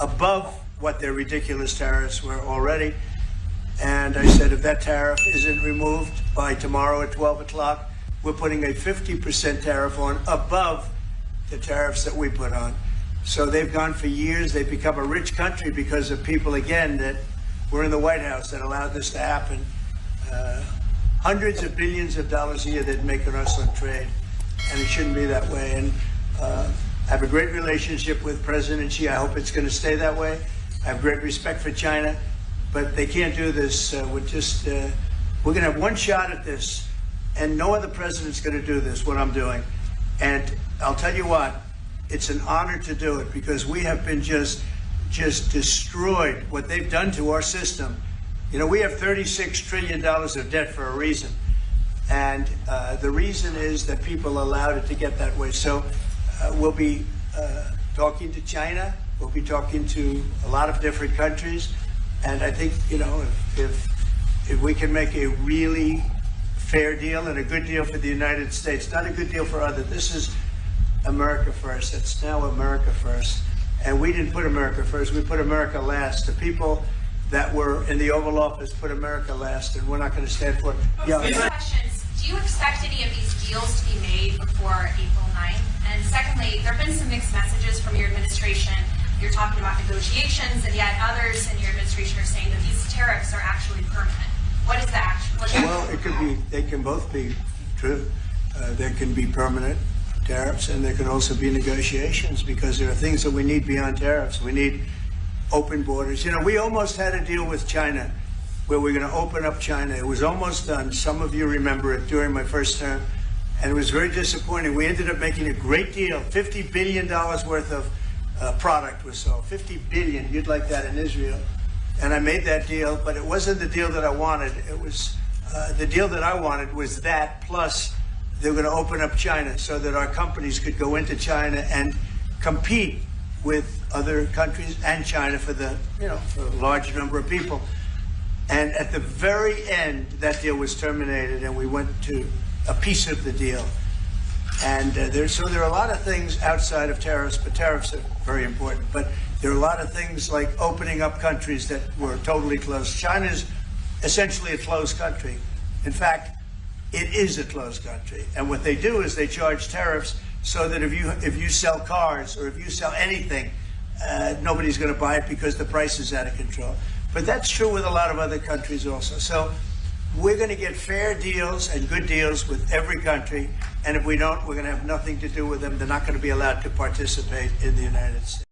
above what their ridiculous tariffs were already. And I said, if that tariff isn't removed by tomorrow at 12 o'clock, we're putting a 50% tariff on above the tariffs that we put on. So they've gone for years. They've become a rich country because of people, again, that were in the White House that allowed this to happen. Hundreds of billions of dollars a year they'd make on us on trade, and it shouldn't be that way. And I have a great relationship with President Xi. I hope it's going to stay that way. I have great respect for China, but they can't do this. We're going to have one shot at this, and no other president's going to do this, what I'm doing. And I'll tell you what, it's an honor to do it because we have been just destroyed. What they've done to our system. You know, we have $36 trillion of debt for a reason. And the reason is that people allowed it to get that way. So we'll be talking to China. We'll be talking to a lot of different countries. And I think, you know, if we can make a really fair deal and a good deal for the United States, not a good deal for others. This is America first. It's now America first. And we didn't put America first. We put America last. The people that were in the Oval Office put America last, and we're not going to stand for it. Yeah. Questions. Do you expect any of these deals to be made before April 9th? And secondly, there have been some mixed messages from your administration. You're talking about negotiations, and yet others in your administration are saying that these tariffs are actually permanent. What is the action? Well, it could be. They can both be true. There can be permanent tariffs, and there can also be negotiations because there are things that we need beyond tariffs. We need open borders. You know, we almost had a deal with China where we're going to open up China. It was almost done. Some of you remember it during my first term, and it was very disappointing. We ended up making a great deal. $50 billion worth of product was sold. $50 billion. You'd like that in Israel. And I made that deal, but it wasn't the deal that I wanted. It was the deal that I wanted was that, plus they were going to open up China so that our companies could go into China and compete with other countries and China for the, you know, for a large number of people. And at the very end, that deal was terminated, and we went to a piece of the deal. And there are a lot of things outside of tariffs, but tariffs are very important. But there are a lot of things like opening up countries that were totally closed. China's essentially a closed country. In fact, it is a closed country. And what they do is they charge tariffs so that if you sell cars or if you sell anything, nobody's going to buy it because the price is out of control. But that's true with a lot of other countries also. So we're going to get fair deals and good deals with every country. And if we don't, we're going to have nothing to do with them. They're not going to be allowed to participate in the United States.